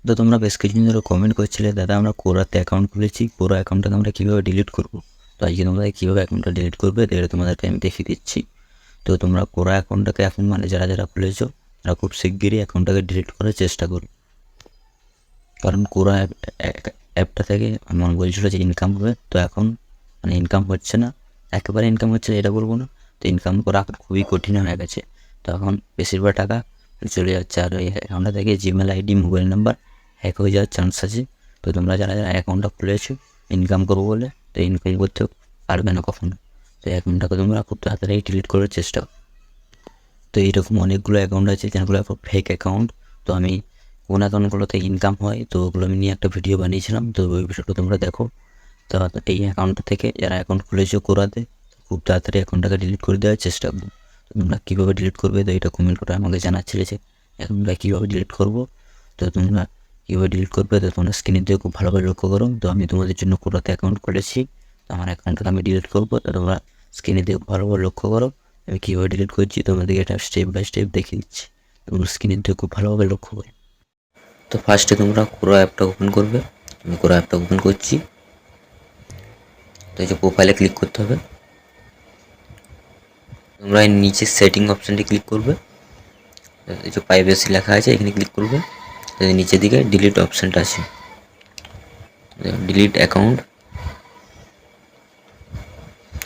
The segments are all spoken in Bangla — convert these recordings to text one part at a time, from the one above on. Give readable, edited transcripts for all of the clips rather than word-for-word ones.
তো তোমরা বেশ কিছুদিন ধরে কমেন্ট করছিলে, দাদা আমরা কোরাতে অ্যাকাউন্ট খুলেছি, কোরা অ্যাকাউন্টটাকে আমরা কীভাবে ডিলিট করবো। তো আজকে তোমরা কীভাবে অ্যাকাউন্টটা ডিলিট করবে এটা তোমাদেরকে আমি দেখিয়ে দিচ্ছি। তো তোমরা কোরা অ্যাকাউন্টটাকে এখন যারা যারা খুলেছো তারা খুব শিগগিরই অ্যাকাউন্টটাকে ডিলিট করার চেষ্টা করো, কারণ কোরা অ্যাপটা থেকে আমার বলছিল যে ইনকাম হবে, তো এখন ইনকাম হচ্ছে না, একেবারে ইনকাম হচ্ছে না এটা বলবো না, তো ইনকাম করা খুবই কঠিন হয়ে গেছে। তো এখন বেশিরভাগ টাকা চলে যাচ্ছে, আর এই অ্যাকাউন্টটা থেকে Gmail ID mobile number hack হয়ে যাওয়ার চান্স আছে। তো তোমরা যারা যারা অ্যাকাউন্টটা খুলেছো ইনকাম করবো বলে, তো ইনকাম করতে পারবে না কখনো। তো অ্যাকাউন্টটাকে তোমরা খুব তাড়াতাড়ি ডিলিট করার চেষ্টা করো। তো এইরকম অনেকগুলো অ্যাকাউন্ট আছে যেগুলো ফেক অ্যাকাউন্ট। তো আমি কোন অ্যাকাউন্টগুলোতে ইনকাম হয় তো ওগুলো আমি নিয়ে একটা ভিডিও বানিয়েছিলাম, তো ওই ভিডিওটা তোমরা দেখো। তো এই অ্যাকাউন্টটা থেকে যারা অ্যাকাউন্ট খুলেছো কোরাতে খুব তাড়াতাড়ি অ্যাকাউন্টটাকে ডিলিট করে দেওয়ার চেষ্টা করবো। তো তোমরা কীভাবে ডিলিট করবে তো এটা কমেন্ট করে আমাকে জানাচ্ছিলে যে অ্যাকাউন্টটা কীভাবে ডিলিট করবো। তো তোমরা কীভাবে ডিলিট করবে তো তোমরা স্ক্রিনের দিকে খুব ভালোভাবে লক্ষ্য করো। তো আমি তোমাদের জন্য কোরাতে অ্যাকাউন্ট খুলেছি, তো আমার অ্যাকাউন্টটা আমি ডিলিট করবো, তো তোমরা স্ক্রিনের দিকে ভালোভাবে লক্ষ্য করো। আমি কীভাবে ডিলিট করছি তোমাদেরকে এটা স্টেপ বাই স্টেপ দেখিয়ে দিচ্ছি, তোমরা স্ক্রিনের দিকে খুব ভালোভাবে লক্ষ্য করো। তো ফার্স্টে তোমরা কোরা অ্যাপটা ওপেন করবে, আমি কোরা অ্যাপটা ওপেন করছি। তো এই যে প্রোফাইলে ক্লিক করতে হবে, তোমরা এর নিচে সেটিং অপশানটি ক্লিক করবে, এই যে প্রাইভেসি লেখা আছে এখানে ক্লিক করবে। নিচের দিকে ডিলিট অপশানটা আছে, ডিলিট অ্যাকাউন্ট।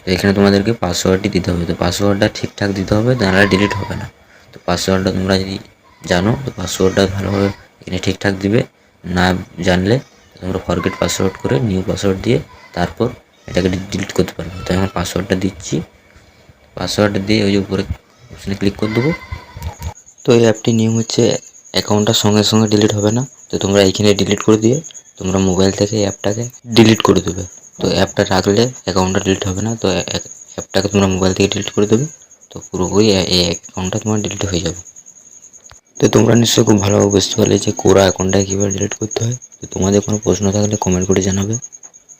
তো এখানে তোমাদেরকে পাসওয়ার্ডটি দিতে হবে, তো পাসওয়ার্ডটা ঠিকঠাক দিতে হবে, নাহলে ডিলিট হবে না। তো পাসওয়ার্ডটা তোমরা যদি জানো তো পাসওয়ার্ডটা ভালোভাবে এখানে ঠিকঠাক দিবে, না জানলে তোমরা ফরগেট পাসওয়ার্ড করে নিউ পাসওয়ার্ড দিয়ে তারপর এটাকে ডিলিট করতে পারবে। তো আমি পাসওয়ার্ডটা দিচ্ছি, পাসওয়ার্ডটা দিয়ে ওই যে উপরে অপশানে ক্লিক করে দেবো। তো এই অ্যাপটির নিয়ম হচ্ছে অ্যাকাউন্টটা সঙ্গে সঙ্গে ডিলিট হবে না, তো তোমরা এইখানে ডিলিট করে দিয়ে তোমরা মোবাইল থেকে অ্যাপটাকে ডিলিট করে দেবে। তো অ্যাপটা রাখলে অ্যাকাউন্টটা ডিলিট হবে না, তো অ্যাপটাকে তোমরা মোবাইল থেকে ডিলিট করে দেবে, তো পুরোপুরি এই অ্যাকাউন্টটা তোমার ডিলিট হয়ে যাবে। তো তোমরা নিশ্চয়ই খুব ভালোভাবে বুঝতে পারলে যে কোরা অ্যাকাউন্টটা কীভাবে ডিলিট করতে হয়। তো তোমাদের কোনো প্রশ্ন থাকলে কমেন্ট করে জানাবে।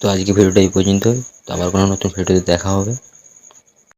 তো আজকে ভিডিওটা এই পর্যন্তই, তো আবার কোনো নতুন ভিডিওতে দেখা হবে।